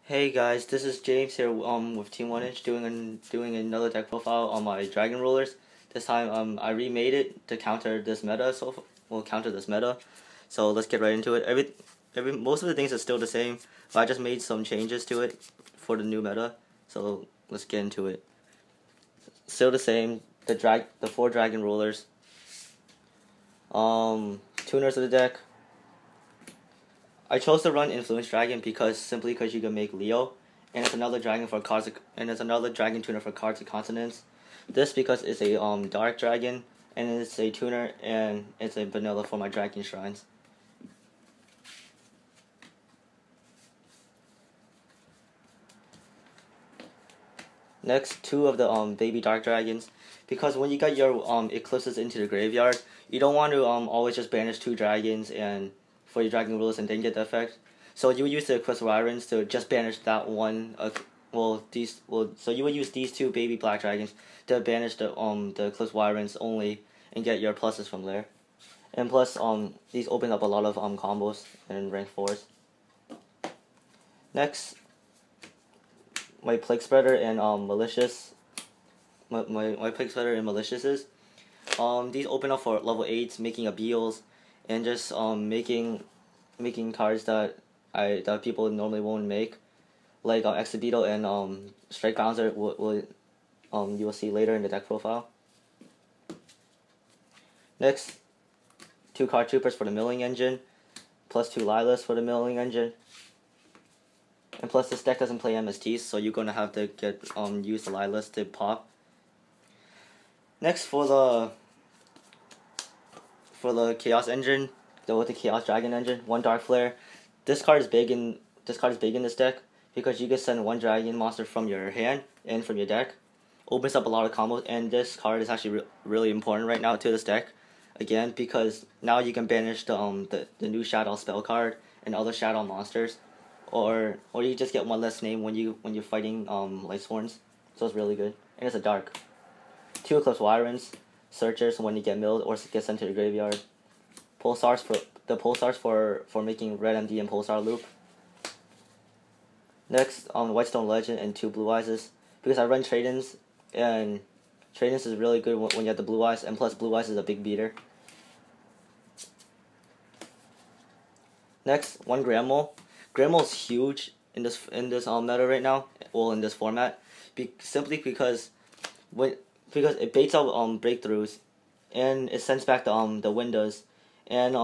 Hey guys, this is James here with Team 1 Inch doing another deck profile on my Dragon Rulers. This time I remade it to counter this meta, so we'll counter this meta. So let's get right into it. Most of the things are still the same, but I just made some changes to it for the new meta. So let's get into it. Still the same. The 4 Dragon Rulers. Tuners of the deck. I chose to run Influence Dragon simply because you can make Leo, and it's another dragon for cards, and it's another dragon tuner for cards and continents. This because it's a dark dragon, and it's a tuner, and it's a vanilla for my dragon shrines. Next, 2 of the baby dark dragons, because when you got your eclipses into the graveyard, you don't want to always just banish 2 dragons and for your dragon rulers and then get the effect. So you would use the Eclipse Wyrens to just banish that one. So you would use these 2 baby black dragons to banish the Eclipse Wyrens only and get your pluses from there. And plus these open up a lot of combos in rank 4s. Next, my Plague Spreader and Malicious. My Plague Spreader and Malicious's. These open up for level 8s, making appeals, and just making cards that people normally won't make, like Exhibido and Strike Bouncer. You will see later in the deck profile. Next, 2 card troopers for the milling engine, plus 2 Lilas for the milling engine, and plus this deck doesn't play MSTs, so you're gonna have to use the Lilas to pop. Next, for the Chaos engine, with the Chaos Dragon engine, 1 Dark Flare. This card is big in this deck because you can send 1 dragon monster from your hand and from your deck. Opens up a lot of combos, and this card is actually really important right now to this deck. Again, because now you can banish the new Shadow spell card and other Shadow monsters, or you just get 1 less name when you're fighting Lightsworns. So it's really good, and it's a dark. 2 Eclipse Wyrens, Searchers when you get milled or get sent to the graveyard. Pulsars for making Red MD and Pulsar loop. Next, Whitestone Legend and 2 Blue Eyes, because I run Trade-ins, and Trade-ins is really good when you have the Blue Eyes, and plus Blue Eyes is a big beater. Next, 1 Grandmole. Grandmole is huge in this meta right now, well, in this format, simply because it baits out breakthroughs, and it sends back the windows, and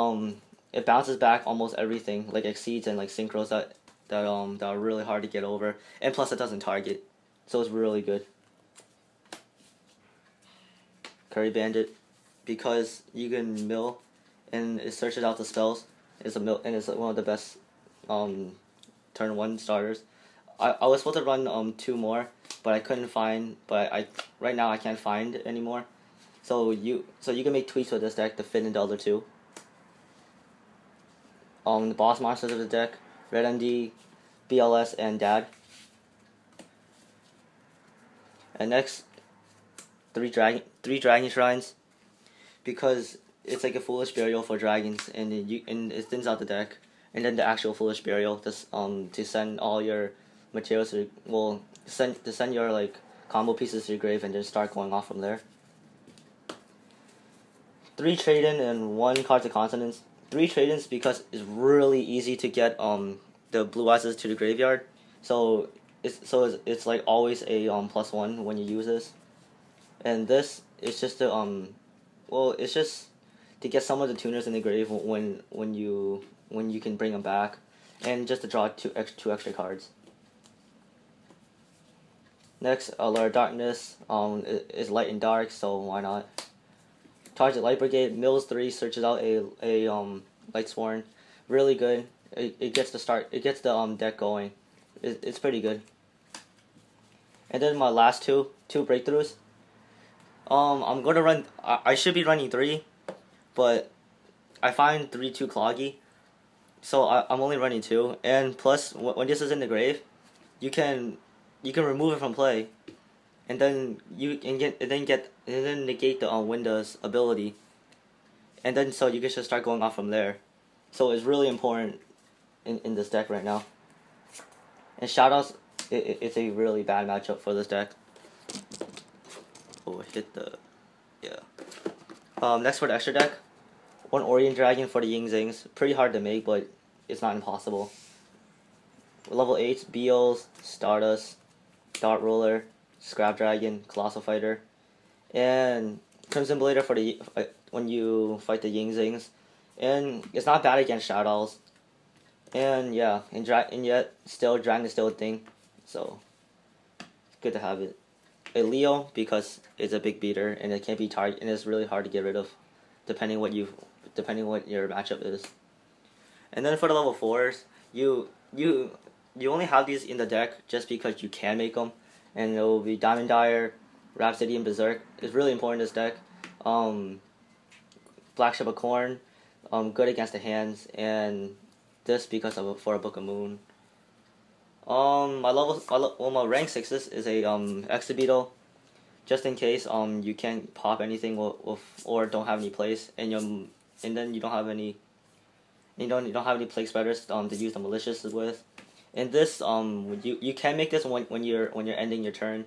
it bounces back almost everything, like exceeds and like synchros that are really hard to get over, and plus it doesn't target, so it's really good. Curry Bandit, because you can mill, and it searches out the spells. It's one of the best turn 1 starters. I was supposed to run 2 more, but I couldn't find. But right now I can't find anymore. So you can make tweaks with this deck to fit in the other 2. The boss monsters of the deck: Red MD, BLS, and Dad. And next, 3 dragon shrines, because it's like a foolish burial for dragons, and it thins out the deck. And then the actual foolish burial to send all your materials to send your like combo pieces to your grave and then start going off from there. 3 trade-in and 1 card to continents. 3 trade-ins because it's really easy to get the Blue Eyes to the graveyard. So it's like always a +1 when you use this. And this is just to it's just to get some of the tuners in the grave when you can bring them back, and just to draw 2 extra cards. Next, Allure of Darkness is light and dark, so why not? Target Light Brigade, mills 3, searches out a Lightsworn. Really good. It gets the deck going. It's pretty good. And then my last two breakthroughs. I'm gonna run. I should be running 3, but I find 3 too cloggy, so I'm only running 2. And plus, when this is in the grave, you can remove it from play, and then negate the Windows ability, and then so you can just start going off from there. So it's really important in this deck right now. And Shadows, it's a really bad matchup for this deck. Oh, I hit the... yeah. Next for the extra deck, 1 Orient Dragon for the Ying Zings. Pretty hard to make, but it's not impossible. Level 8, Beals, Stardust, Dart Roller, Scrap Dragon, Colossal Fighter, and Crimson Blader for the when you fight the Ying Zings. And it's not bad against Shadows. And yeah, and yet still Dragon is still a thing, so it's good to have it. A Leo because it's a big beater and it can't be target and it's really hard to get rid of, depending what your matchup is. And then for the level 4s, you only have these in the deck just because you can make them, and it will be Diamond Dire, Rhapsody, and Berserk. It's really important in this deck. Black Ship of Corn, good against the hands, and this because of for a Book of Moon. My rank 6 is a Exabeetle, just in case you can't pop anything or don't have any plays, and then you don't have any plague spreaders to use the malicious with. And this you can make this when you're ending your turn,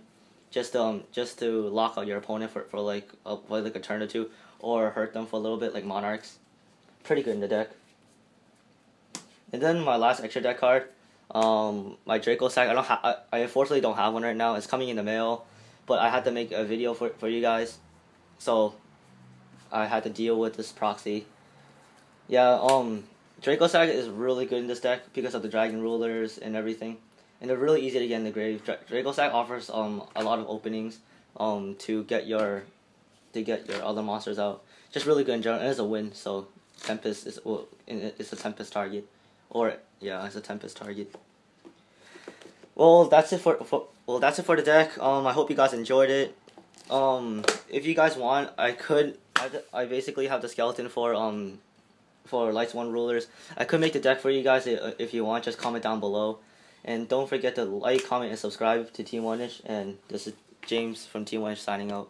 just to lock out your opponent for like a turn or two, or hurt them for a little bit like Monarchs. Pretty good in the deck. And then my last extra deck card, my Draco Sack. I unfortunately don't have one right now. It's coming in the mail, but I had to make a video for you guys, so I had to deal with this proxy. Yeah, Draco Sack is really good in this deck because of the Dragon Rulers and everything, and they're really easy to get in the grave. Draco Sack offers a lot of openings to get your other monsters out. Just really good in general, and it's a win. So Tempest it's a Tempest target, or yeah, it's a Tempest target. Well, that's it for the deck. I hope you guys enjoyed it. If you guys want, I basically have the skeleton for Lights 1 Rulers. I could make the deck for you guys if you want. Just comment down below, and don't forget to like, comment, and subscribe to Team 1ish. And this is James from Team 1ish signing out.